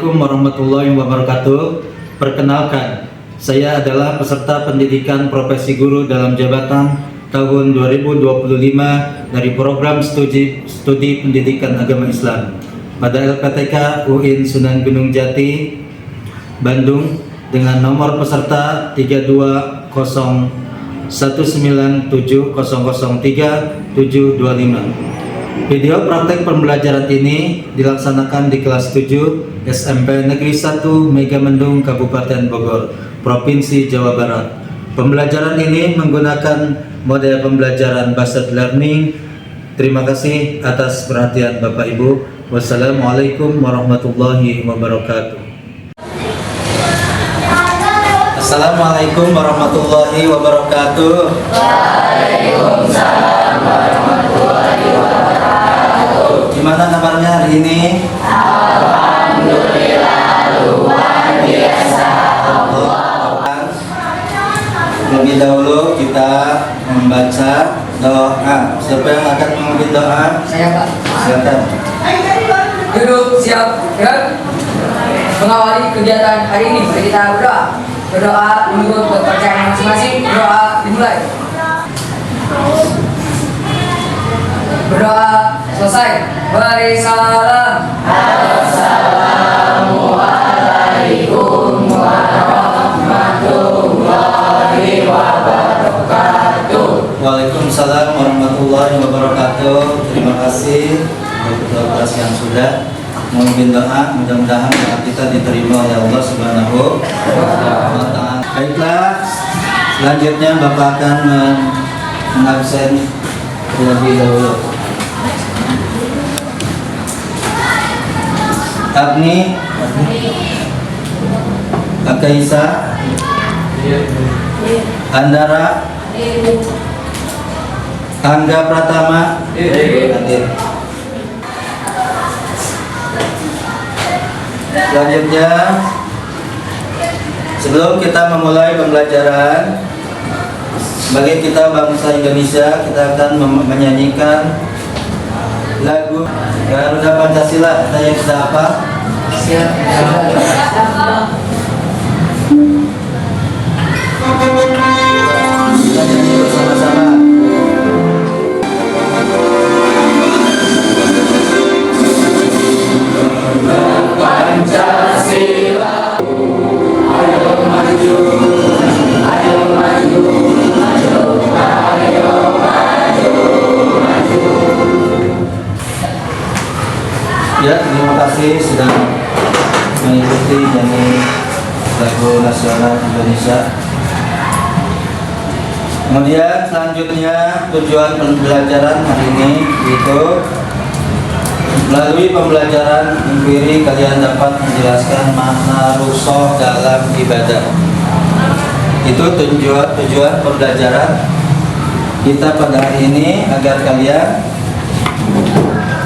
Assalamualaikum warahmatullahi wabarakatuh. Perkenalkan, saya adalah peserta pendidikan profesi guru dalam jabatan tahun 2025 dari program studi pendidikan agama Islam pada LPTK UIN Sunan Gunung Jati, Bandung dengan nomor peserta 32197003725. Video praktek pembelajaran ini dilaksanakan di kelas 7 SMP Negeri 1 Megamendung, Kabupaten Bogor, Provinsi Jawa Barat. Pembelajaran ini menggunakan model pembelajaran based learning. Terima kasih atas perhatian Bapak Ibu. Wassalamualaikum warahmatullahi wabarakatuh. Assalamualaikum warahmatullahi wabarakatuh. Waalaikumsalam warahmatullahi wabarakatuh. Gimana kabarnya hari ini? Alhamdulillah luar biasa. Lebih dahulu kita membaca doa. Siapa yang akan memimpin doa? Saya, Pak. Silakan. Duduk, siap, gerak. Mengawali kegiatan hari ini, mari kita berdoa. Berdoa menurut kepercayaan masing-masing. Berdoa dimulai. Berdoa selesai. Beri salam. Assalamualaikum warahmatullahi wabarakatuh. Waalaikumsalam warahmatullahi wabarakatuh. Terima kasih untuk kelas yang sudah memimpin doa. Mudah-mudahan doa kita diterima oleh Allah Subhanahu wa Ta'ala. Baiklah, selanjutnya Bapak akan mengabsen terlebih dahulu. Agni, Akaisa, Andara, Angga Pratama, hadir. Selanjutnya, sebelum kita memulai pembelajaran, sebagai kita bangsa Indonesia, kita akan menyanyikan lagu Garuda Pancasila. Tanya kita apa? Siap. Kita nyanyi bersama-sama. Pancasila, ayo maju, ayo maju, ayo, ayo maju, maju. Ya, terima kasih sudah mengikuti nyanyi lagu nasional Indonesia. Kemudian selanjutnya tujuan pembelajaran hari ini itu melalui pembelajaran empiri kalian dapat menjelaskan makna rukhsah dalam ibadah. Itu tujuan pembelajaran kita pada hari ini agar kalian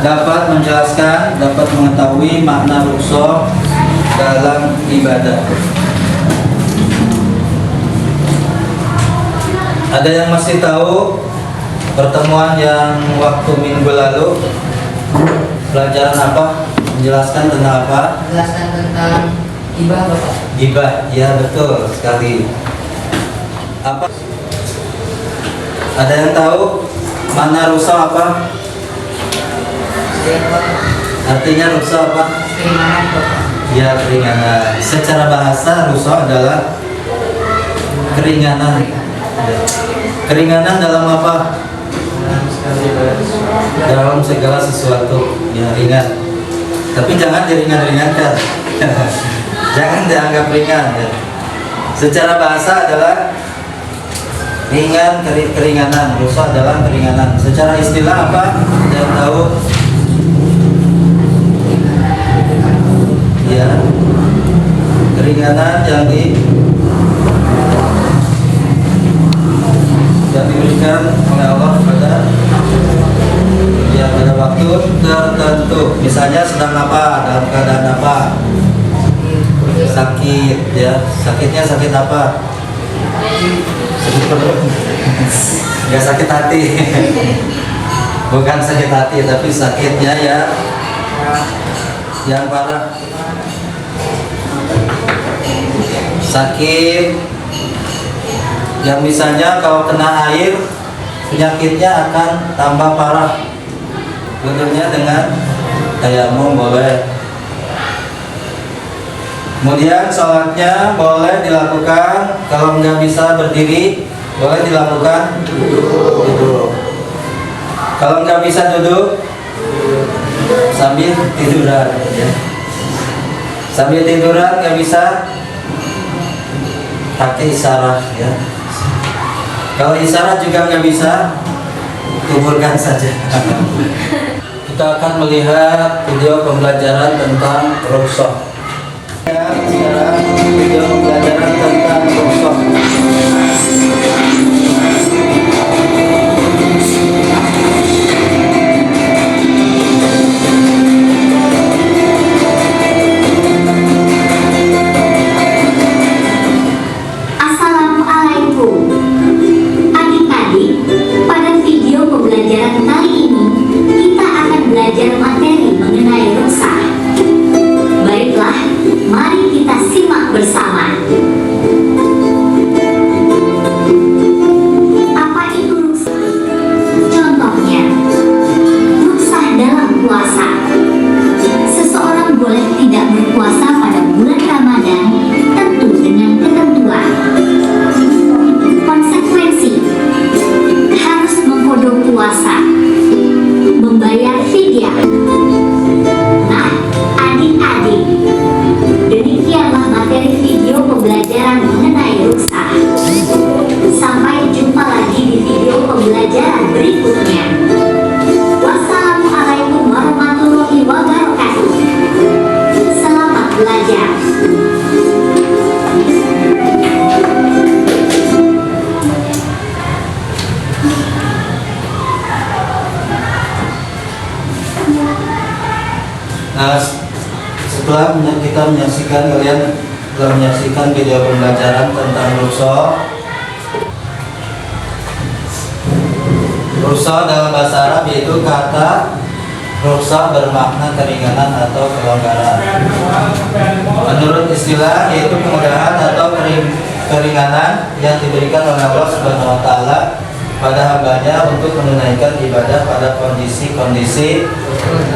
dapat menjelaskan, dapat mengetahui makna rukhsah dalam ibadah. Ada yang masih tahu pertemuan yang waktu minggu lalu pelajaran apa? Menjelaskan tentang apa? Jelaskan tentang hibah, Bapak. Gibah, ya betul sekali. Apa? Ada yang tahu makna rukhsah apa? Saya, Pak. Artinya rukhsah apa? Keringanan, Bapak. Ya, keringanan. Secara bahasa rukhsah adalah keringanan. Ya. Keringanan dalam apa? Dalam segala sesuatu yang ringan. Tapi jangan diringan-ringankan. Jangan dianggap ringan. Ya. Secara bahasa adalah ringan, keringanan. Rukhsah adalah keringanan. Secara istilah apa? Yang tahu? Ya, keringanan yang diberikan oleh Allah pada waktu tertentu. Misalnya sedang apa, dalam keadaan apa, sakit, ya, sakitnya sakit apa? Sakit perut, nggak sakit hati. Bukan sakit hati, tapi sakitnya ya yang parah. sakit, yang misalnya kalau kena air penyakitnya akan tambah parah. Wudhunya dengan tayamum boleh. Kemudian sholatnya boleh dilakukan, kalau nggak bisa berdiri boleh dilakukan duduk. Kalau nggak bisa duduk sambil tiduran, ya. Sambil tiduran nggak bisa pakai isyarat, ya. Kalau isyarat juga nggak bisa, kuburkan saja. Kita akan melihat video pembelajaran tentang rukhsah. Ya, sekarang video pembelajaran tentang rukhsah. Assalamualaikum. Adik-adik, pada video pembelajaran kali ini kita akan belajar materi mengenai rukhsah. Baiklah, mari kita simak bersama. Apa itu rukhsah? Contohnya, rukhsah dalam puasa. Seseorang boleh tidak berpuasa pada bulan Ramadan, tentu dengan ketentuan. Konsekuensi: harus mengkodok puasa, membayar fidyah. Nah, adik-adik, demikianlah materi video pembelajaran mengenai rukhsah. Sampai jumpa lagi di video pembelajaran berikutnya. Wassalamualaikum warahmatullahi wabarakatuh. Selamat belajar. Nah, setelah kita menyaksikan, kalian telah menyaksikan video pembelajaran tentang rukhsah. Rukhsah dalam bahasa Arab yaitu kata rukhsah bermakna keringanan atau kelonggaran. Menurut istilah yaitu kemudahan atau keringanan yang diberikan oleh Allah Subhanahu wa taala pada hambanya untuk menunaikan ibadah pada kondisi-kondisi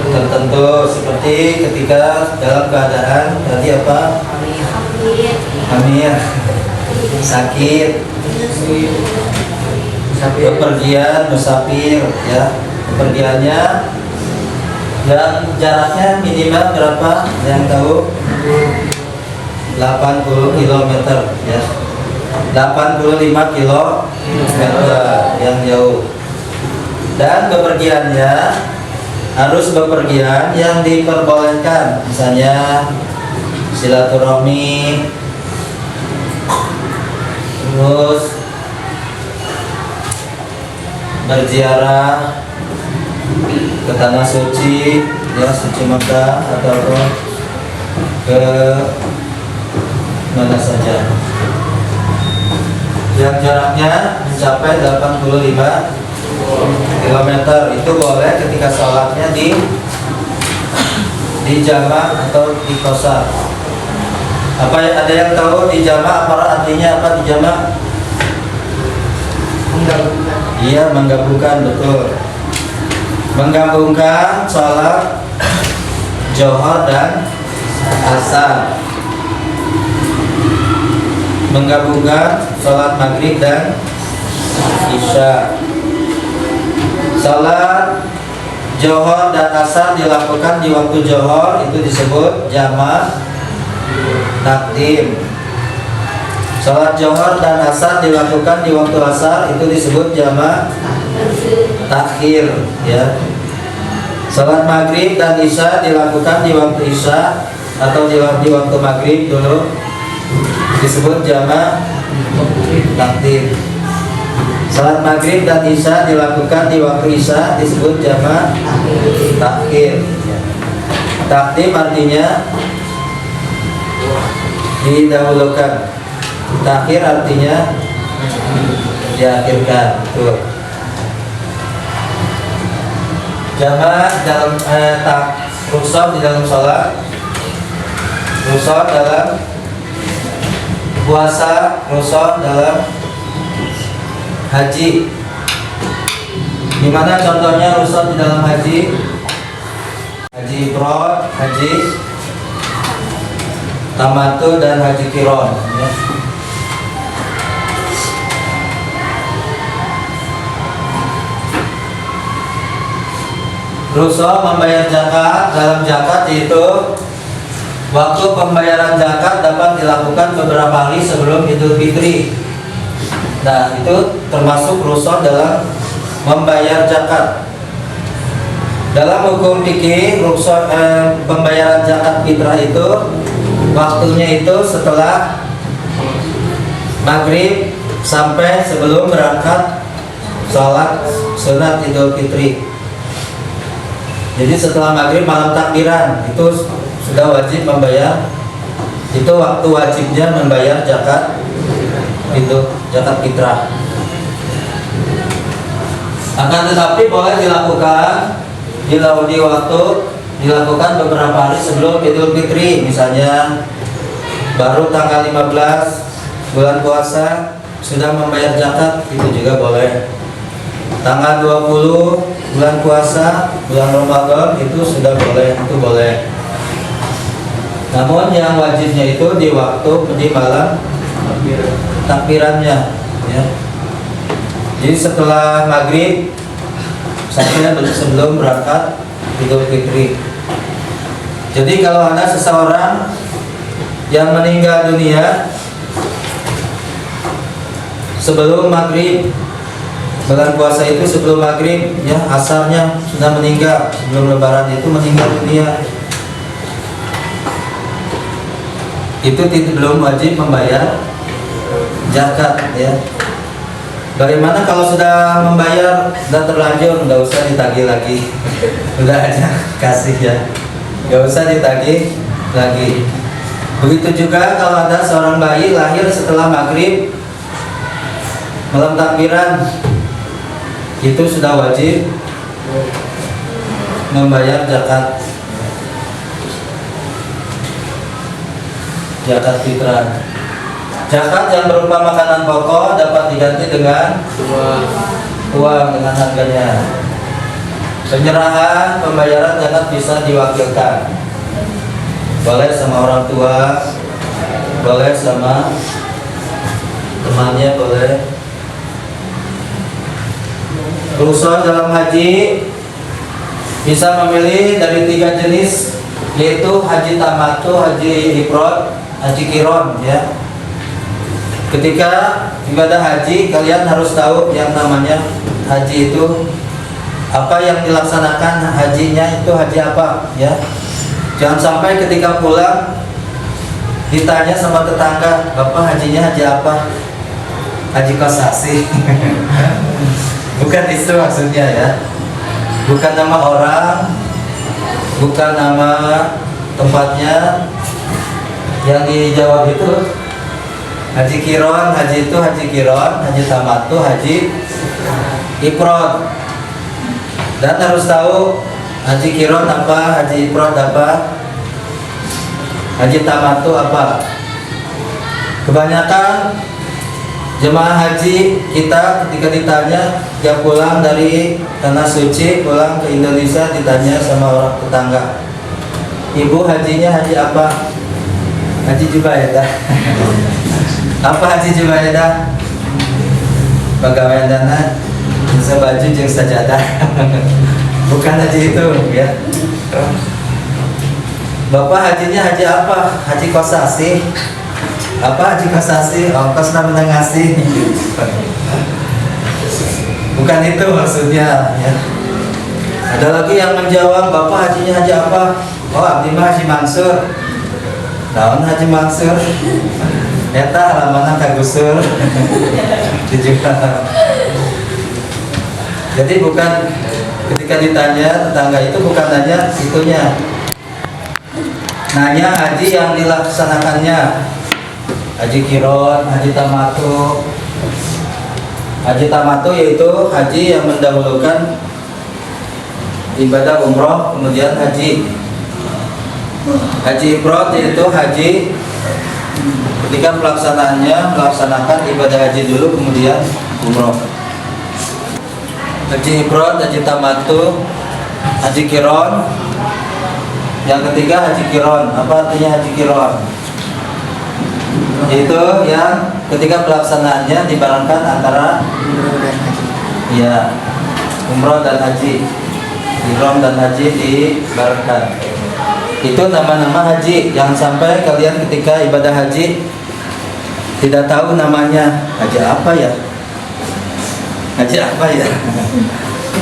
tertentu, seperti ketika dalam keadaan tadi apa? Hamil, sakit, bepergian, musafir, ya. Bepergiannya dan jaraknya minimal berapa? Yang tahu? 80 km, ya. 85 km yang jauh. Dan bepergiannya harus bepergian yang diperbolehkan, misalnya silaturahmi, terus berziarah ke tanah suci, ya, suci Mekah, atau ke mana saja yang jaraknya mencapai 85 km. Itu boleh ketika sholatnya di jamak atau di qasar. Apa ada yang tahu di jamak apa artinya? Apa di jamak? Menggabungkan. Iya, menggabungkan, betul. Menggabungkan sholat Johor dan Asar, menggabungkan sholat maghrib dan isya. Sholat Johor dan Asar dilakukan di waktu Johor itu disebut jamak takdim. Sholat Johor dan Asar dilakukan di waktu Asar itu disebut jamak takhir, ya. Sholat maghrib dan isya dilakukan di waktu isya atau di waktu maghrib dulu disebut jamak takdim. Salat maghrib dan isya dilakukan di waktu isya disebut jamak takhir. Takdim artinya didahulukan, takhir artinya diakhirkan. Tuh. Jamak dalam rukhsah di dalam sholat, rukhsah dalam puasa, rukhsah dalam haji. Gimana contohnya rukhsah di dalam haji? Haji ifrad, haji tamattu dan haji qiran ya. Rukhsah membayar zakat. Dalam zakat yaitu waktu pembayaran zakat dapat dilakukan beberapa hari sebelum Idul Fitri. Nah, itu termasuk rukhsah dalam membayar zakat. Dalam hukum fikih, rukhsah pembayaran zakat fitrah itu waktunya itu setelah maghrib sampai sebelum berangkat sholat sunat Idul Fitri. Jadi setelah maghrib malam takbiran itu sudah wajib membayar. Itu waktu wajibnya membayar zakat, itu zakat fitrah. Akan tetapi boleh dilakukan di waktu dilakukan beberapa hari sebelum Idul Fitri. Misalnya baru tanggal 15 bulan puasa sudah membayar zakat, itu juga boleh. Tanggal 20 bulan puasa, bulan Ramadan itu sudah boleh, itu boleh. Namun yang wajibnya itu di waktu di malam takbirannya ya. Jadi setelah maghrib sampai sebelum berangkat Idul Fitri. Jadi kalau ada seseorang yang meninggal dunia sebelum maghrib, bulan puasa itu sebelum maghrib ya, asarnya sudah meninggal, sebelum lebaran itu meninggal dunia, itu belum wajib membayar zakat ya. Bagaimana kalau sudah membayar, sudah terlanjur, nggak usah ditagih lagi, udah aja kasih ya, nggak usah ditagih lagi. Begitu juga kalau ada seorang bayi lahir setelah maghrib malam takbiran, itu sudah wajib membayar zakat fitrah. Zakat yang berupa makanan pokok dapat diganti dengan uang dengan harganya. Penyerahan pembayaran zakat bisa diwakilkan, boleh sama orang tua, boleh sama temannya, boleh. Rukhsah dalam haji bisa memilih dari 3 jenis, yaitu haji tamattu, haji ifrad, haji qiran ya. Ketika ibadah haji, kalian harus tahu yang namanya haji itu apa, yang dilaksanakan hajinya itu haji apa ya. Jangan sampai ketika pulang ditanya sama tetangga, "Bapak hajinya haji apa?" Haji kosasi. Bukan itu maksudnya ya. Bukan nama orang, bukan nama tempatnya. Yang dijawab itu haji qiran, haji itu haji qiran, haji tamattu, haji ifrad. Dan harus tahu haji qiran apa, haji ifrad apa, haji tamattu apa. Kebanyakan jemaah haji kita ketika ditanya, dia pulang dari tanah suci, pulang ke Indonesia, ditanya sama orang tetangga, "Ibu hajinya haji apa?" Haji Jubaedah. Apa haji Jubaedah? Pegawai dana, bisa baju jeung sajadah. Bukan haji itu ya. Bapak hajinya haji apa? Haji kosasi. Apa haji kosasi? Ongkos namanya ngasih. Bukan itu maksudnya ya. Ada lagi yang menjawab, "Bapak hajinya haji apa?" "Oh, abdi mah Haji Mansur." Naon Haji Mansur? Eta halaman ka Gusur. Jadi bukan, ketika ditanya tetangga itu bukan nanya itunya, nanya haji yang dilaksanakannya. Haji qiran, haji tamattu. Haji tamattu yaitu haji yang mendahulukan ibadah umroh kemudian haji. Haji ifrad yaitu haji ketika pelaksanaannya melaksanakan ibadah haji dulu kemudian umroh. Haji ifrad, haji tamattu, haji qiron. Yang ketiga haji qiron. Apa artinya haji qiron? Itu yang ketika pelaksanaannya dibarengkan antara umroh dan haji. Ihram dan haji dibarengkan. Itu nama-nama haji. Jangan sampai kalian ketika ibadah haji tidak tahu namanya. Haji apa ya? Haji apa ya?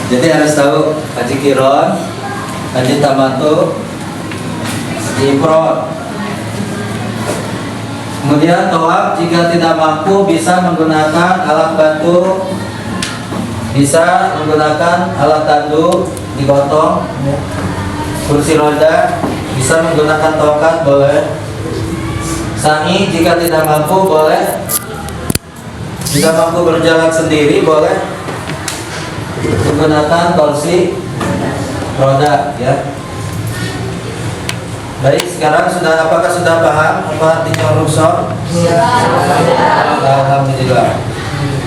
Jadi harus tahu haji qiron, haji tamattu, haji ifrad. Kemudian tawaf jika tidak mampu bisa menggunakan alat bantu, bisa menggunakan alat tandu digotong, kursi roda, bisa menggunakan tongkat boleh. Sa'i jika tidak mampu boleh, jika mampu berjalan sendiri boleh menggunakan kursi roda ya. Baik, sekarang apakah sudah paham apa artinya rukhsah? Alhamdulillah.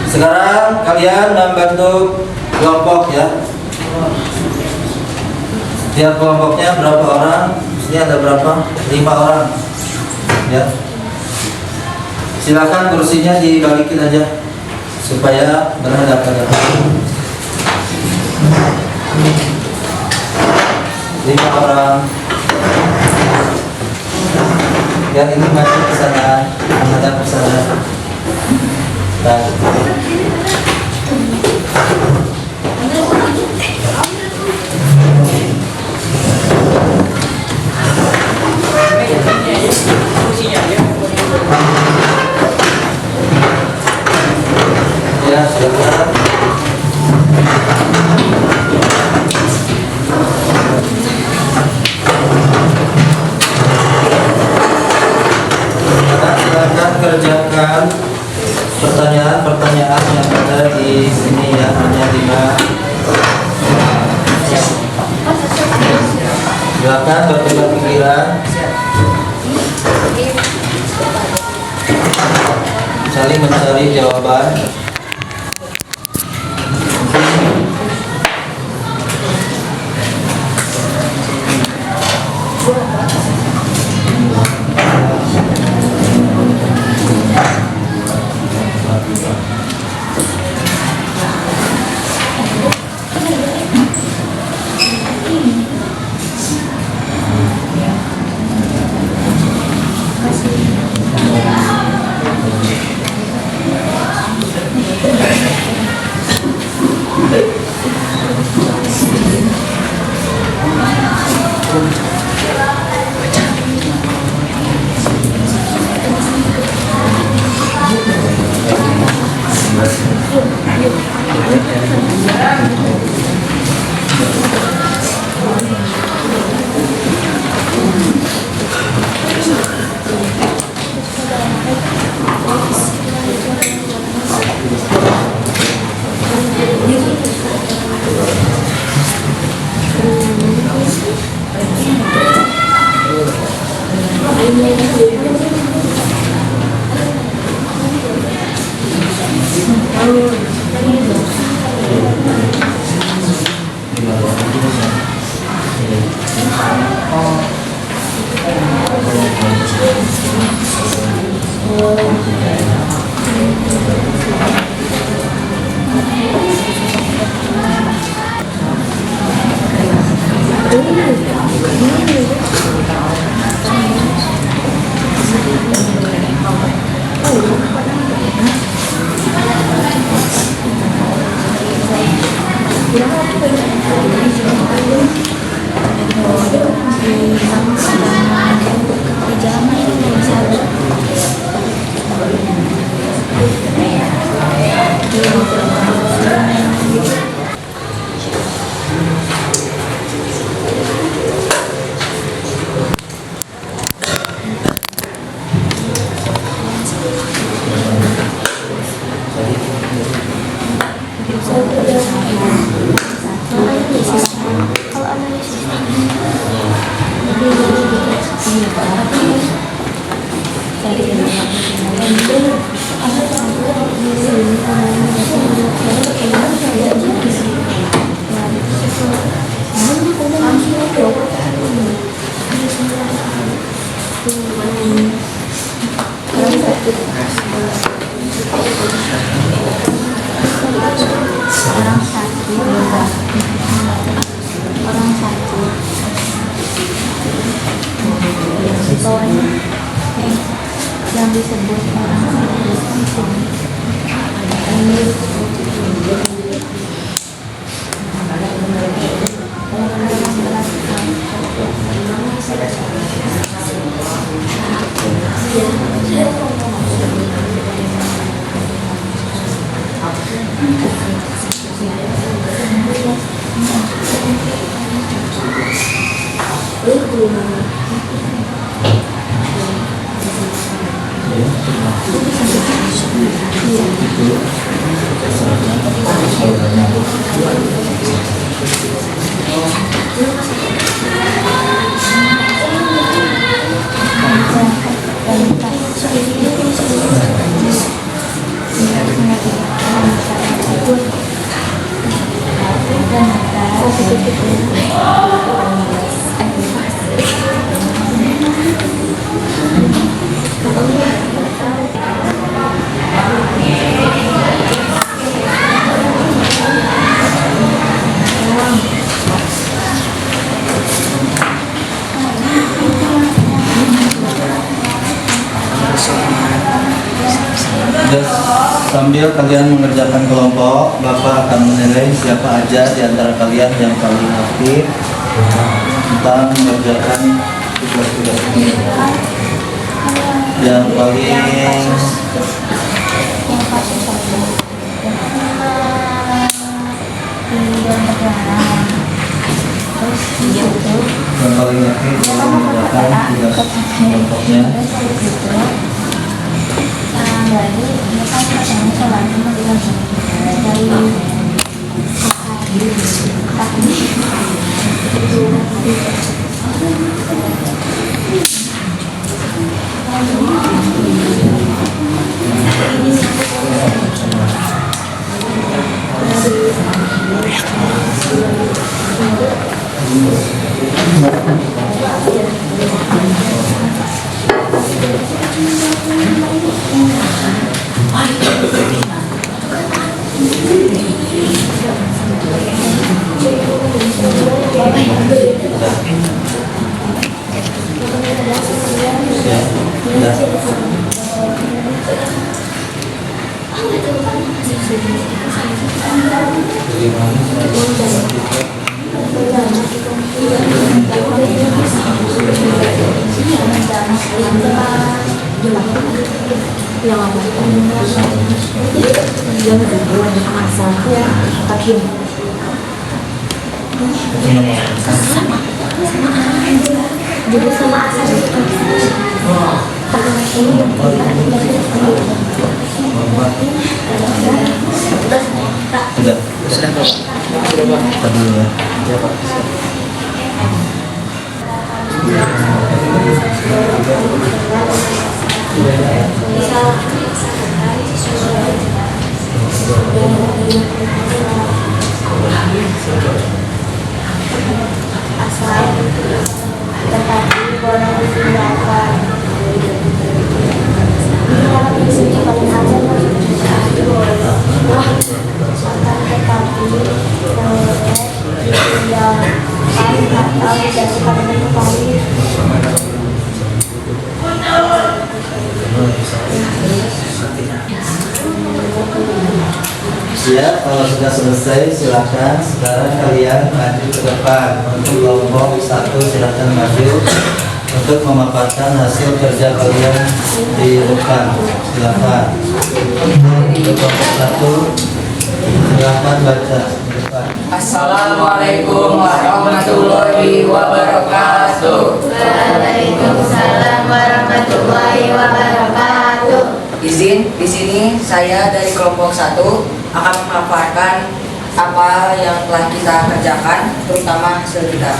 Sekarang kalian membentuk kelompok ya. Tiap kelompoknya berapa orang? Ini ada berapa? 5 orang ya. Silakan kursinya dibalikin aja supaya berhadapan. 5 orang. Yang ini maju ke sana, menghadap ke sana. Ya, silakan. Silakan kerjakan pertanyaan-pertanyaan yang ada di sini ya, hanya 5. Silakan bertukar pikiran, saling mencari jawaban. Orang sakit. Orang sakit. Pokoknya yang disebut orang sakit. Sambil kalian mengerjakan kelompok, Bapak akan menilai siapa aja di antara kalian yang paling aktif tentang mengerjakan tugas-tugas ini. Yang paling aktif dalam mengerjakan tugas kelompoknya. Jadi sama asal itu. Sudah Pak. Dulu ya. Ya Pak. Asal tetapi boleh ditinggalkan. Ini suci paling aja akan tetapi boleh ditinggalkan atau dijadikan kembali. Ya, kalau sudah selesai silakan sekarang kalian maju ke depan. Untuk kelompok 1 silakan maju untuk memaparkan hasil kerja kalian di depan. Silakan. Untuk kelompok 1 silakan baca di depan. Assalamualaikum warahmatullahi wabarakatuh. Waalaikumsalam warahmatullahi wabarakatuh. Izin, di sini saya dari kelompok 1 akan memaparkan apa yang telah kita kerjakan, terutama hasil kita.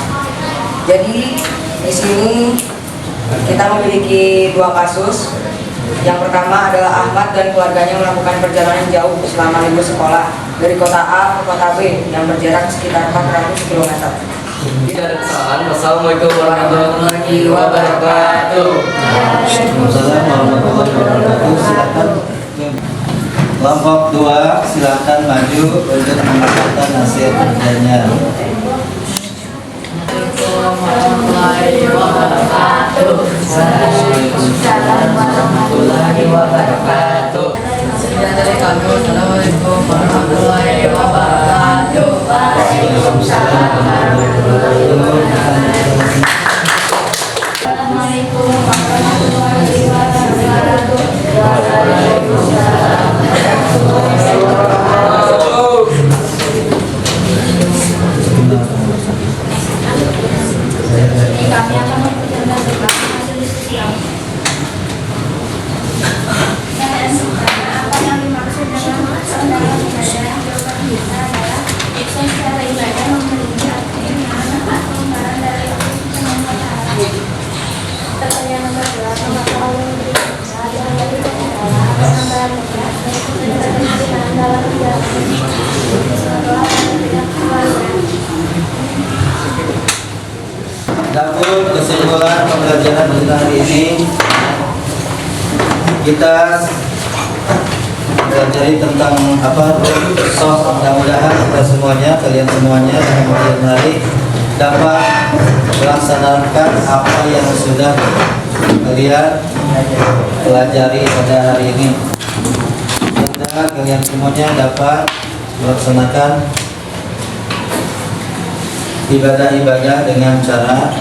Jadi di sini kita memiliki 2 kasus. Yang pertama adalah Ahmad dan keluarganya melakukan perjalanan jauh selama libur sekolah dari kota A ke kota B yang berjarak sekitar 400 km. Tidak ada kesalahan. Wassalamualaikum warahmatullahi wabarakatuh. Waalaikumsalam warahmatullahi wabarakatuh. Silakan. Kelompok 2 silakan maju untuk menyampaikan hasil kerjanya. Warahmatullahi wabarakatuh. Waalaikumsalam warahmatullahi wabarakatuh. Sekian dari kami. Assalamualaikum warahmatullahi wabarakatuh. Waalaikumsalam warahmatullahi wabarakatuh. Assalamualaikum warahmatullahi wabarakatuh. Waalaikumsalam warahmatullahi wabarakatuh. Ini kami akan memperkenalkan hasil diskusi yang apa yang dimaksud dengan saudara ibadah yang jawaban kita adalah secara ibadah memiliki arti mana atau barang dari pertanyaan nomor 2 maka Allah memberi yang dari dalam Dapur kesimpulan pembelajaran kita hari ini, kita pelajari tentang apa soft. Mudah-mudahan kita semuanya, kalian semuanya yang kemudian hari dapat melaksanakan apa yang sudah kalian pelajari pada hari ini. Semoga kalian semuanya dapat melaksanakan ibadah-ibadah dengan cara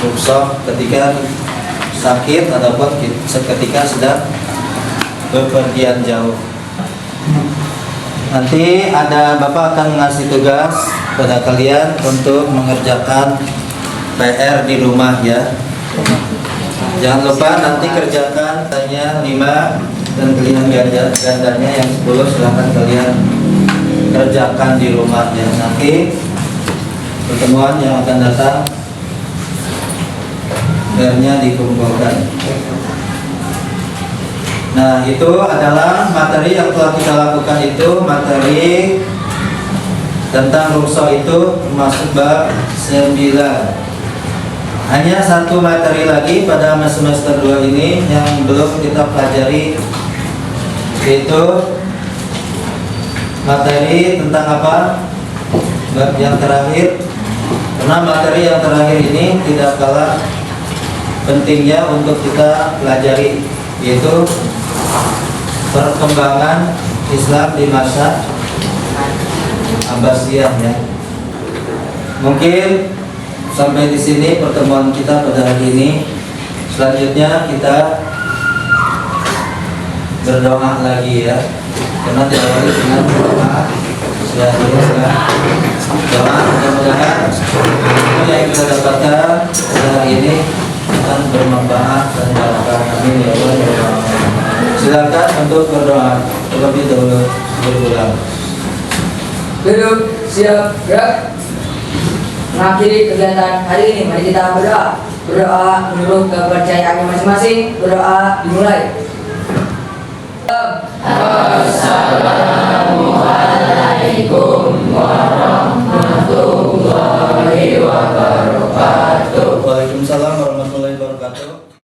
rukhsah ketika sakit ataupun ketika sedang bepergian jauh. Nanti ada Bapak akan ngasih tugas pada kalian untuk mengerjakan PR di rumah ya. Jangan lupa nanti kerjakan tanya 5 dan kalian gandanya yang 10 silahkan kalian kerjakan di rumah ya. Nanti pertemuan yang akan datang PR-nya dikumpulkan. Nah, itu adalah materi yang telah kita lakukan, itu materi tentang rukhsah itu masuk bab 9. Hanya satu materi lagi pada semester 2 ini yang belum kita pelajari, yaitu materi tentang apa? Bab yang terakhir. Karena materi yang terakhir ini tidak kalah pentingnya untuk kita pelajari, yaitu perkembangan Islam di masa Abbasiyah ya. Mungkin sampai di sini pertemuan kita pada hari ini. Selanjutnya kita berdoa lagi ya. Karena diawali dengan doa. Sudah doa, mudah-mudahan apa yang kita dapatkan pada hari ini akan bermanfaat dan barokah. Amin ya Allah ya Rabbal alamin. Silakan untuk berdoa terlebih dahulu berulang. Duduk, siap, gerak. Mengakhiri kegiatan hari ini, mari kita berdoa. Berdoa menurut kepercayaannya masing-masing. Berdoa dimulai. Assalamualaikum warahmatullahi